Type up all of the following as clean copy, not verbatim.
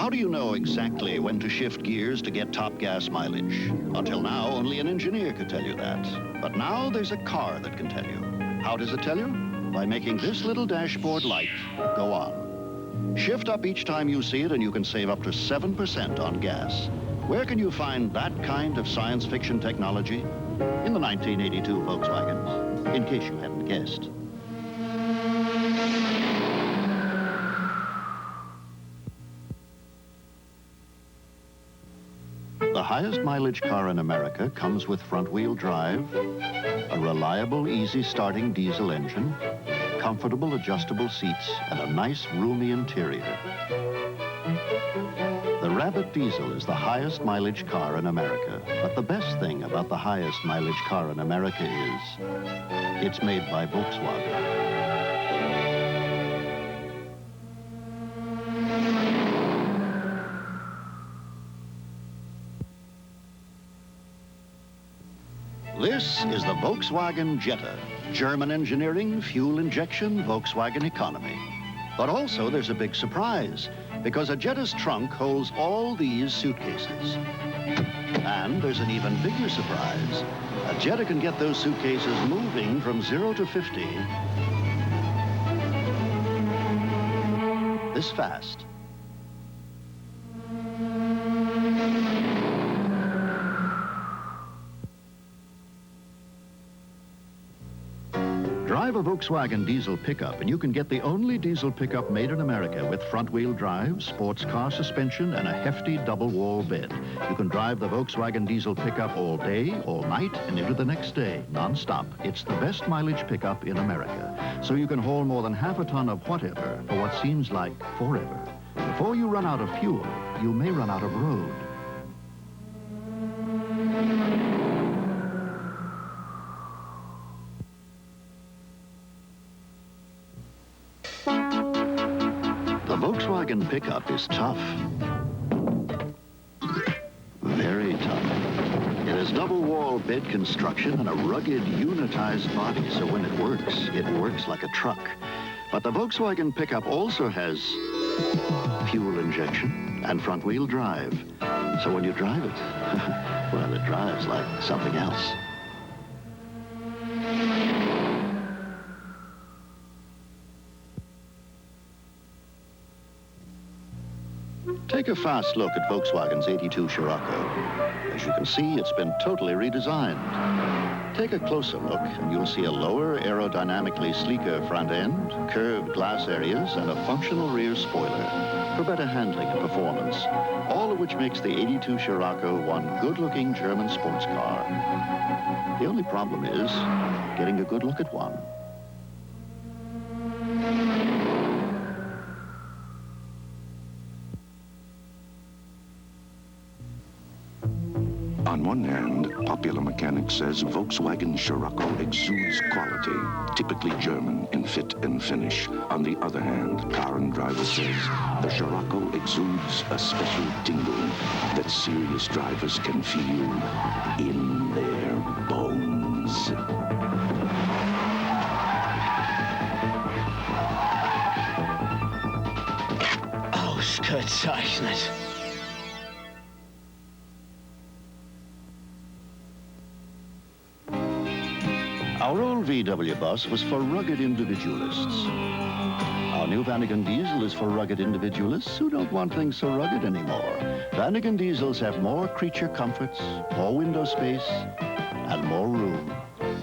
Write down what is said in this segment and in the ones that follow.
How do you know exactly when to shift gears to get top gas mileage? Until now, only an engineer could tell you that. But now there's a car that can tell you. How does it tell you? By making this little dashboard light go on. Shift up each time you see it and you can save up to 7% on gas. Where can you find that kind of science fiction technology? In the 1982 Volkswagens, in case you hadn't guessed. The highest mileage car in America comes with front-wheel drive, a reliable, easy-starting diesel engine, comfortable adjustable seats, and a nice, roomy interior. The Rabbit Diesel is the highest mileage car in America, but the best thing about the highest mileage car in America is it's made by Volkswagen. This is the Volkswagen Jetta. German engineering, fuel injection, Volkswagen economy. But also there's a big surprise, because a Jetta's trunk holds all these suitcases. And there's an even bigger surprise. A Jetta can get those suitcases moving from 0 to 50 this fast. Drive a Volkswagen diesel pickup and you can get the only diesel pickup made in America with front-wheel drive, sports car suspension, and a hefty double-wall bed. You can drive the Volkswagen diesel pickup all day, all night, and into the next day, non-stop. It's the best mileage pickup in America. So you can haul more than half a ton of whatever for what seems like forever. Before you run out of fuel, you may run out of road. The Volkswagen pickup is tough. Very tough. It has double-wall bed construction and a rugged, unitized body, so when it works like a truck. But the Volkswagen pickup also has fuel injection and front-wheel drive. So when you drive it, well, it drives like something else. Take a fast look at Volkswagen's 82 Scirocco. As you can see, it's been totally redesigned. Take a closer look and you'll see a lower, aerodynamically sleeker front end, curved glass areas, and a functional rear spoiler for better handling and performance, all of which makes the 82 Scirocco one good-looking German sports car. The only problem is getting a good look at one. On one hand, Popular Mechanics says Volkswagen Scirocco exudes quality, typically German in fit and finish. On the other hand, Car and Driver says the Scirocco exudes a special tingle that serious drivers can feel in their bones. Ausgezeichnet. Our old VW bus was for rugged individualists. Our new Vanagon diesel is for rugged individualists who don't want things so rugged anymore. Vanagon diesels have more creature comforts, more window space, and more room.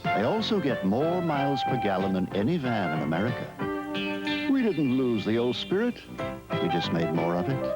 They also get more miles per gallon than any van in America. We didn't lose the old spirit, we just made more of it.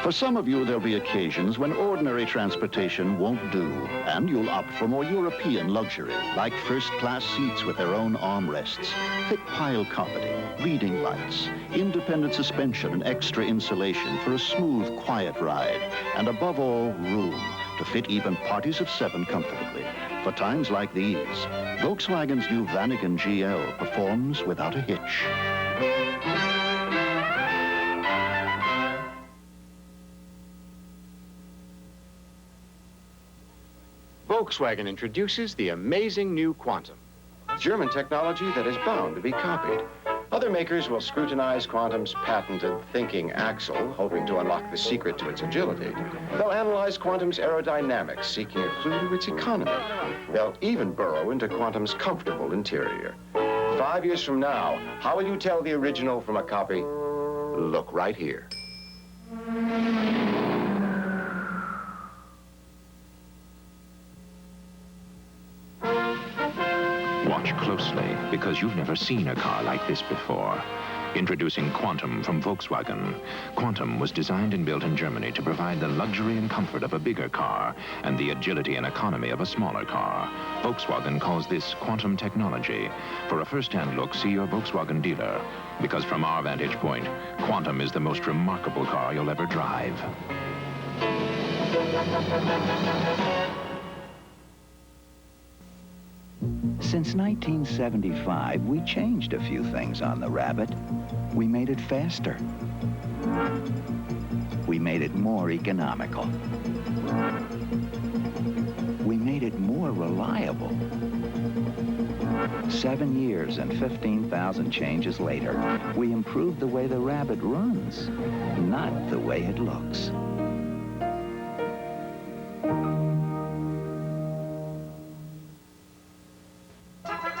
For some of you, there'll be occasions when ordinary transportation won't do, and you'll opt for more European luxury, like first-class seats with their own armrests, thick pile carpeting, reading lights, independent suspension and extra insulation for a smooth, quiet ride, and above all, room to fit even parties of 7 comfortably. For times like these, Volkswagen's new Vanagon GL performs without a hitch. Volkswagen introduces the amazing new Quantum. German technology that is bound to be copied. Other makers will scrutinize Quantum's patented thinking axle, hoping to unlock the secret to its agility. They'll analyze Quantum's aerodynamics, seeking a clue to its economy. They'll even burrow into Quantum's comfortable interior. 5 years from now, how will you tell the original from a copy? Look right here. Watch closely, because you've never seen a car like this before. Introducing Quantum from Volkswagen. Quantum was designed and built in Germany to provide the luxury and comfort of a bigger car and the agility and economy of a smaller car. Volkswagen calls this Quantum technology. For a first-hand look, see your Volkswagen dealer. Because from our vantage point, Quantum is the most remarkable car you'll ever drive. Since 1975, we changed a few things on the Rabbit. We made it faster. We made it more economical. We made it more reliable. 7 years and 15,000 changes later, we improved the way the Rabbit runs, not the way it looks.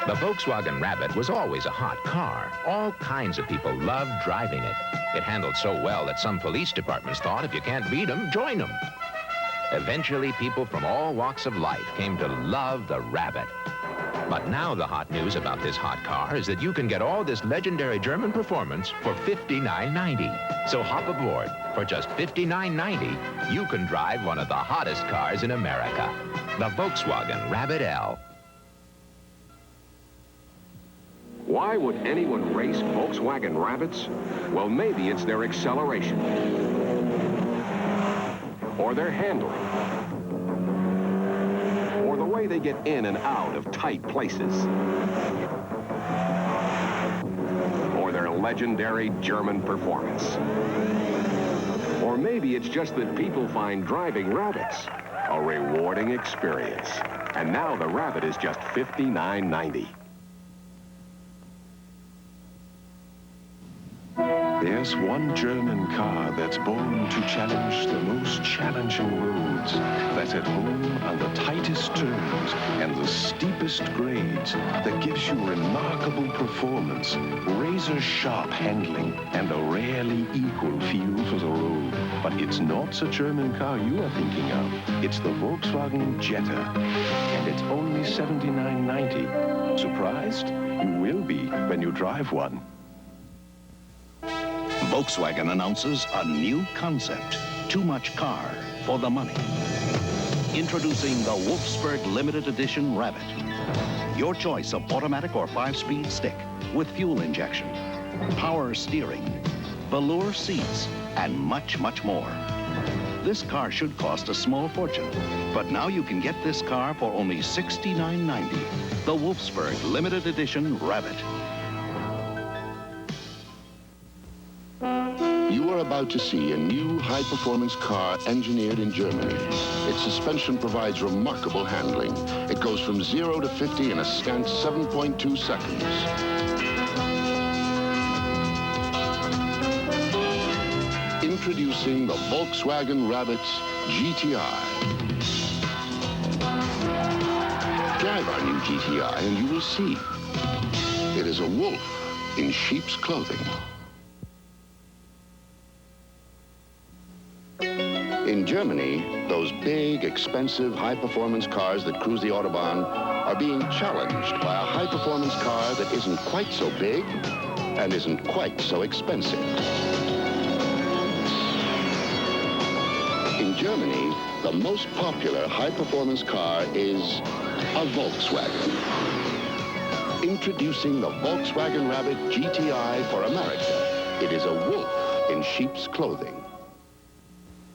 The Volkswagen Rabbit was always a hot car. All kinds of people loved driving it. It handled so well that some police departments thought if you can't beat them, join them. Eventually, people from all walks of life came to love the Rabbit. But now the hot news about this hot car is that you can get all this legendary German performance for $59.90. So hop aboard. For just $59.90, you can drive one of the hottest cars in America, the Volkswagen Rabbit L. Why would anyone race Volkswagen Rabbits? Well, maybe it's their acceleration, or their handling, or the way they get in and out of tight places, or their legendary German performance. Or maybe it's just that people find driving Rabbits a rewarding experience. And now the Rabbit is just $59.90. There's one German car that's born to challenge the most challenging roads, that's at home on the tightest turns and the steepest grades, that gives you remarkable performance, razor-sharp handling, and a rarely equal feel for the road. But it's not the German car you are thinking of. It's the Volkswagen Jetta, and it's only $79.90. Surprised? You will be when you drive one. Volkswagen announces a new concept. Too much car for the money. Introducing the Wolfsburg Limited Edition Rabbit. Your choice of automatic or 5-speed stick with fuel injection, power steering, velour seats, and much, much more. This car should cost a small fortune, but now you can get this car for only $69.90. The Wolfsburg Limited Edition Rabbit. You are about to see a new high-performance car engineered in Germany. Its suspension provides remarkable handling. It goes from 0 to 50 in a scant 7.2 seconds. Introducing the Volkswagen Rabbit GTI. Drive our new GTI and you will see. It is a wolf in sheep's clothing. In Germany, those big, expensive, high-performance cars that cruise the Autobahn are being challenged by a high-performance car that isn't quite so big and isn't quite so expensive. In Germany, the most popular high-performance car is a Volkswagen. Introducing the Volkswagen Rabbit GTI for America. It is a wolf in sheep's clothing.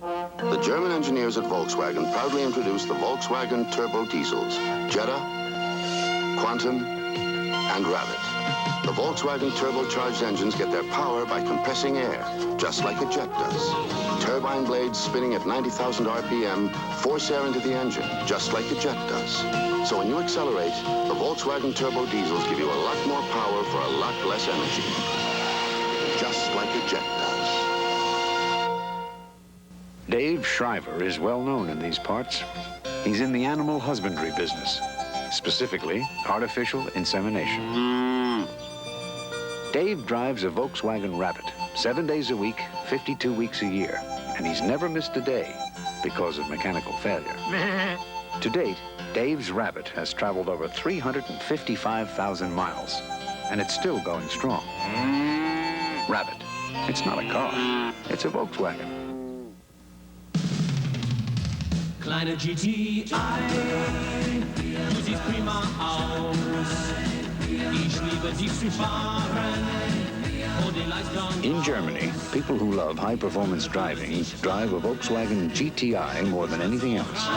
The German engineers at Volkswagen proudly introduced the Volkswagen turbo diesels, Jetta, Quantum, and Rabbit. The Volkswagen turbocharged engines get their power by compressing air, just like a jet does. Turbine blades spinning at 90,000 RPM force air into the engine, just like a jet does. So when you accelerate, the Volkswagen turbo diesels give you a lot more power for a lot less energy. Just like a jet does. Dave Shriver is well known in these parts. He's in the animal husbandry business, specifically artificial insemination. Dave drives a Volkswagen Rabbit 7 days a week, 52 weeks a year, and he's never missed a day because of mechanical failure. To date, Dave's Rabbit has traveled over 355,000 miles, and it's still going strong. Rabbit, it's not a car, it's a Volkswagen. Kleine GTI, du siehst prima aus. Ich liebe dich zu fahren. In Germany, people who love high-performance driving drive a Volkswagen GTI more than anything else.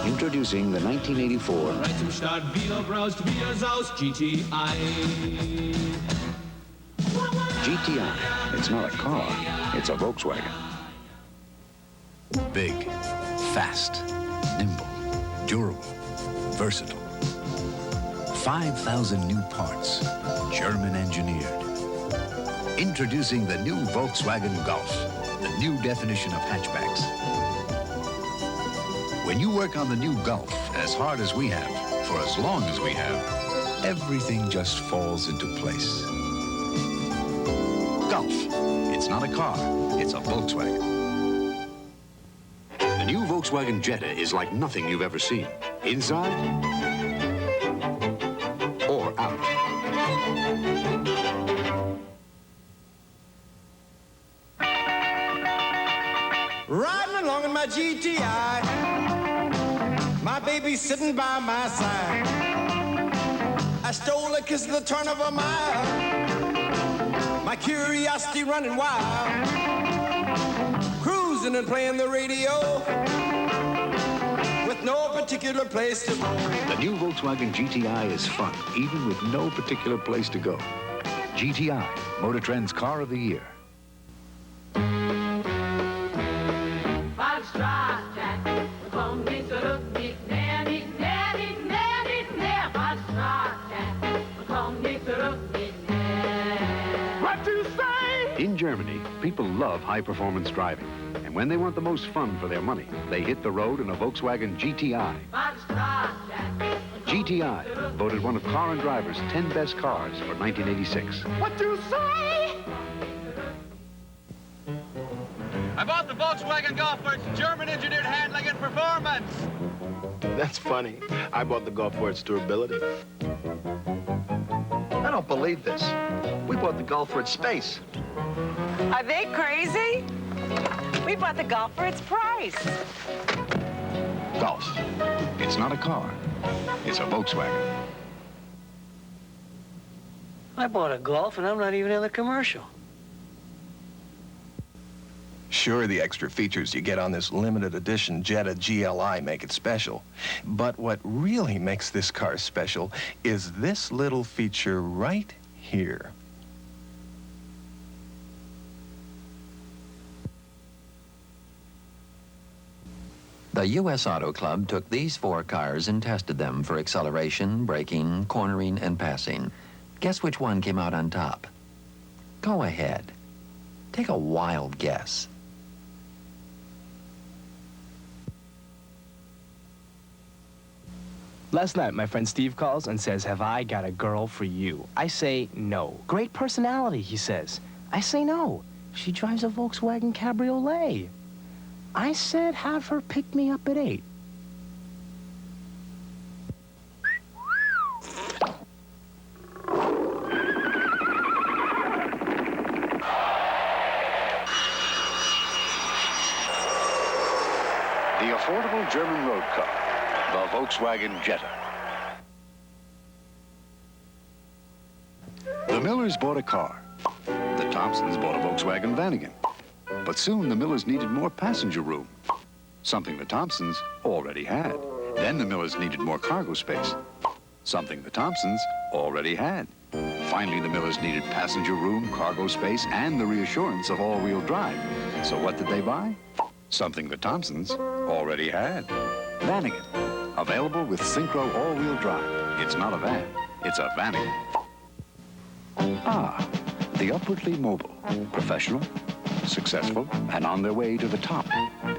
Introducing the 1984 GTI. It's not a car, it's a Volkswagen. Big, fast, nimble, durable, versatile. 5,000 new parts, German engineered. Introducing the new Volkswagen Golf, the new definition of hatchbacks. When you work on the new Golf as hard as we have, for as long as we have, everything just falls into place. Golf, it's not a car, it's a Volkswagen. The new Volkswagen Jetta is like nothing you've ever seen. Inside or out. Riding along in my GTI, my baby's sitting by my side. I stole a kiss at the turn of a mile, my curiosity running wild. Cruising and playing the radio, with no particular place to go. The new Volkswagen GTI is fun, even with no particular place to go. GTI, Motor Trend's Car of the Year. In Germany, people love high-performance driving. And when they want the most fun for their money, they hit the road in a Volkswagen GTI. GTI, voted one of Car and Driver's 10 best cars for 1986. What you say? I bought the Volkswagen Golf for its German-engineered handling and performance. That's funny. I bought the Golf for its durability. I don't believe this. We bought the Golf for its space. Are they crazy? We bought the Golf for its price. Golf. It's not a car. It's a Volkswagen. I bought a Golf and I'm not even in the commercial. Sure, the extra features you get on this limited edition Jetta GLI make it special. But what really makes this car special is this little feature right here. The U.S. Auto Club took these 4 cars and tested them for acceleration, braking, cornering, and passing. Guess which one came out on top? Go ahead. Take a wild guess. Last night, my friend Steve calls and says, "Have I got a girl for you?" I say, "No." "Great personality," he says. I say, "No. She drives a Volkswagen Cabriolet." I said, "Have her pick me up at 8. The affordable German road car, the Volkswagen Jetta. The Millers bought a car. The Thompsons bought a Volkswagen Vanagon. But soon the Millers needed more passenger room, something the Thompsons already had. Then the Millers needed more cargo space, something the Thompsons already had. Finally, the Millers needed passenger room, cargo space, and the reassurance of all-wheel drive. So what did they buy? Something the Thompsons already had. Vanagon, available with Synchro all-wheel drive. It's not a van, it's a Vanagon. Ah, the upwardly mobile, professional, successful, and on their way to the top.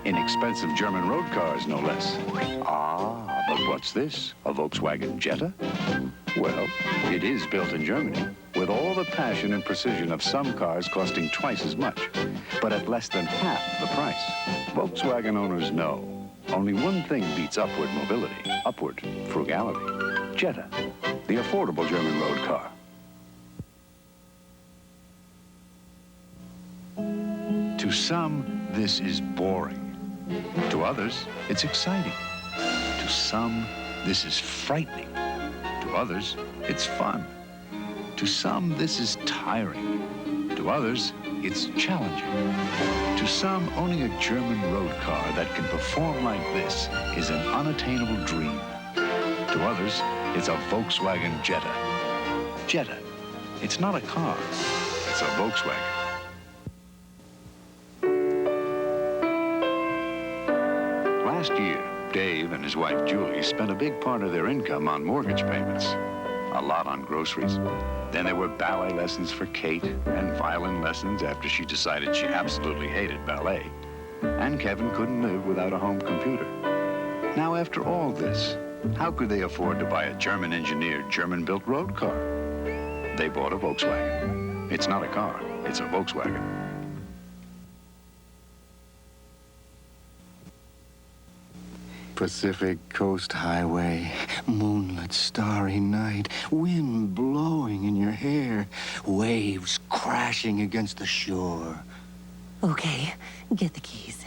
Inexpensive German road cars, no less. Ah, but what's this? A Volkswagen Jetta? Well, it is built in Germany, with all the passion and precision of some cars costing twice as much, but at less than half the price. Volkswagen owners know only one thing beats upward mobility, upward frugality. Jetta, the affordable German road car. To some, this is boring. To others, it's exciting. To some, this is frightening. To others, it's fun. To some, this is tiring. To others, it's challenging. To some, owning a German road car that can perform like this is an unattainable dream. To others, it's a Volkswagen Jetta. Jetta, it's not a car, it's a Volkswagen. Last year, Dave and his wife Julie spent a big part of their income on mortgage payments, a lot on groceries. Then there were ballet lessons for Kate and violin lessons after she decided she absolutely hated ballet. And Kevin couldn't live without a home computer. Now, after all this, how could they afford to buy a German-engineered, German-built road car? They bought a Volkswagen. It's not a car, it's a Volkswagen. Pacific Coast Highway, moonlit, starry night, wind blowing in your hair, waves crashing against the shore. Okay, get the keys.